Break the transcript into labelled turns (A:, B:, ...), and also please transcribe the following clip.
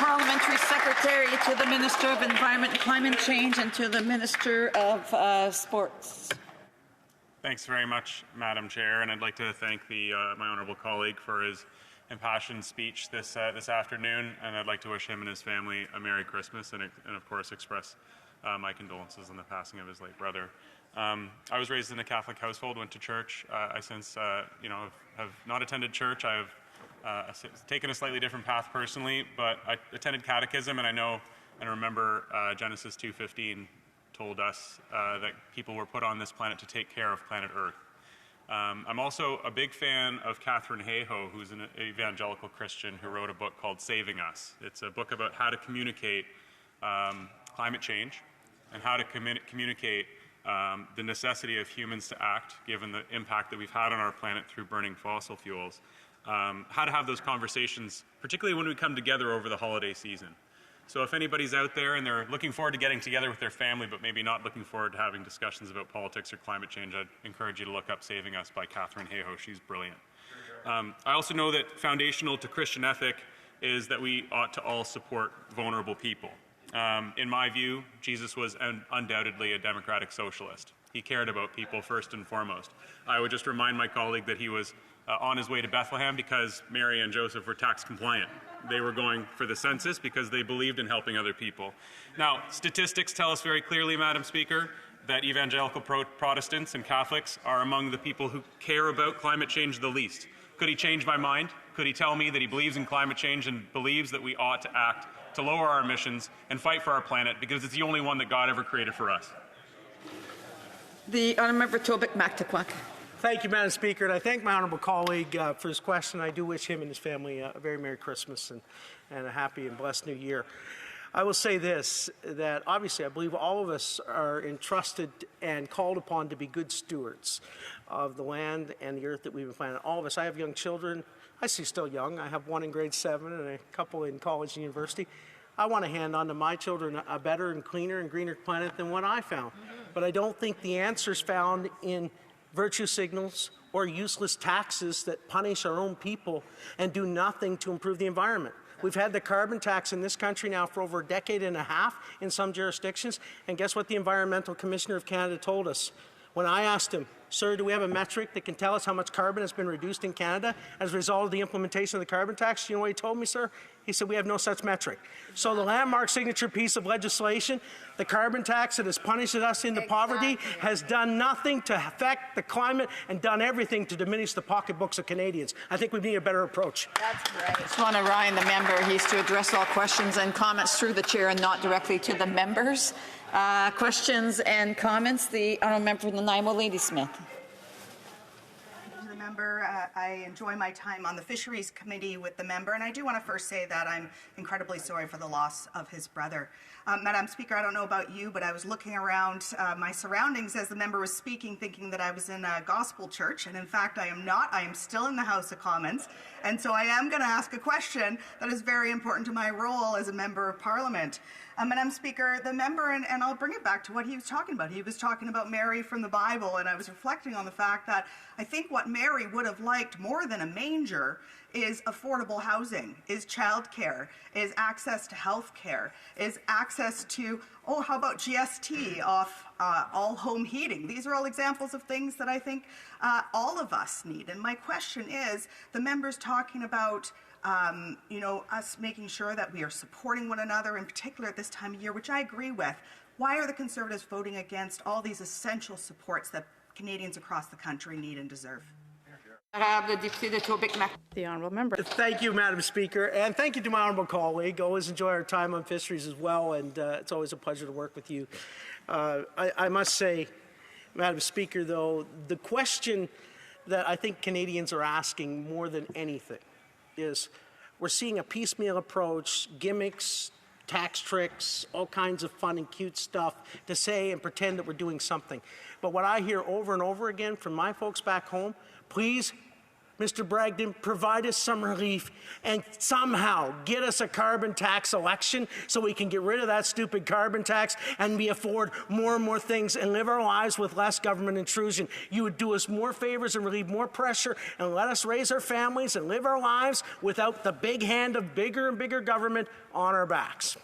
A: Parliamentary Secretary to the Minister of Environment and Climate Change and to the Minister of Sports.
B: Thanks very much, Madam Chair, and I'd like to thank my honourable colleague for his impassioned speech this afternoon, and I'd like to wish him and his family a Merry Christmas and of course express my condolences on the passing of his late brother. I was raised in a Catholic household, went to church. I since have not attended church. I've taken a slightly different path personally, but I attended catechism, and I know and remember Genesis 2:15 told us that people were put on this planet to take care of planet Earth. I'm also a big fan of Katharine Hayhoe, who's an evangelical Christian who wrote a book called Saving Us. It's a book about how to communicate climate change and how to communicate the necessity of humans to act, given the impact that we've had on our planet through burning fossil fuels, how to have those conversations, particularly when we come together over the holiday season. So if anybody's out there and they're looking forward to getting together with their family, but maybe not looking forward to having discussions about politics or climate change, I'd encourage you to look up Saving Us by Katharine Hayhoe. She's brilliant. I also know that foundational to Christian ethic is that we ought to all support vulnerable people. In my view, Jesus was undoubtedly a democratic socialist. He cared about people first and foremost. I would just remind my colleague that he was on his way to Bethlehem because Mary and Joseph were tax compliant. They were going for the census because they believed in helping other people. Now, statistics tell us very clearly, Madam Speaker, that evangelical Protestants and Catholics are among the people who care about climate change the least. Could he change my mind? Could he tell me that he believes in climate change and believes that we ought to act to lower our emissions and fight for our planet because it's the only one that God ever created for us?
A: The Honourable Member Tobic Mactaquac.
C: Thank you, Madam Speaker, and I thank my honourable colleague for his question. I do wish him and his family a very Merry Christmas and a happy and blessed New Year. I will say this, that obviously I believe all of us are entrusted and called upon to be good stewards of the land and the earth that we've been planting. All of us. I have young children. I see still young. I have one in grade 7 and a couple in college and university. I want to hand on to my children a better and cleaner and greener planet than what I found. But I don't think the answer's found in virtue signals or useless taxes that punish our own people and do nothing to improve the environment. We've had the carbon tax in this country now for over a decade and a half in some jurisdictions, and guess what the Environmental Commissioner of Canada told us? When I asked him, sir, do we have a metric that can tell us how much carbon has been reduced in Canada as a result of the implementation of the carbon tax? You know what he told me, sir? He said, we have no such metric. So the landmark signature piece of legislation, the carbon tax that has punished us into poverty, has done nothing to affect the climate and done everything to diminish the pocketbooks of Canadians. I think we need a better approach.
A: That's right. I just want to remind the member he's to address all questions and comments through the chair and not directly to the members. Questions and comments. The honourable member from the Nanaimo, Lady Smith.
D: I enjoy my time on the Fisheries Committee with the member, and I do want to first say that I'm incredibly sorry for the loss of his brother. Madam Speaker, I don't know about you, but I was looking around my surroundings as the member was speaking, thinking that I was in a gospel church, and in fact I am not. I am still in the House of Commons, and so I am going to ask a question that is very important to my role as a member of Parliament. Madam Speaker, the member, and I'll bring it back to what he was talking about. He was talking about Mary from the Bible, and I was reflecting on the fact that I think what Mary would have liked more than a manger is affordable housing, is childcare, is access to health care, is access to, how about GST off all home heating? These are all examples of things that I think all of us need. And my question is, the member's talking about us making sure that we are supporting one another, in particular at this time of year, which I agree with. Why are the Conservatives voting against all these essential supports that Canadians across the country need and deserve?
A: The honourable member.
C: Thank you, Madam Speaker, and thank you to my honourable colleague. Always enjoy our time on fisheries as well, and it's always a pleasure to work with you. I must say, Madam Speaker, though, the question that I think Canadians are asking more than anything is, we're seeing a piecemeal approach, gimmicks, tax tricks, all kinds of fun and cute stuff to say and pretend that we're doing something. But what I hear over and over again from my folks back home, please Mr. Bragdon, provide us some relief and somehow get us a carbon tax election so we can get rid of that stupid carbon tax and we afford more and more things and live our lives with less government intrusion. You would do us more favors and relieve more pressure and let us raise our families and live our lives without the big hand of bigger and bigger government on our backs.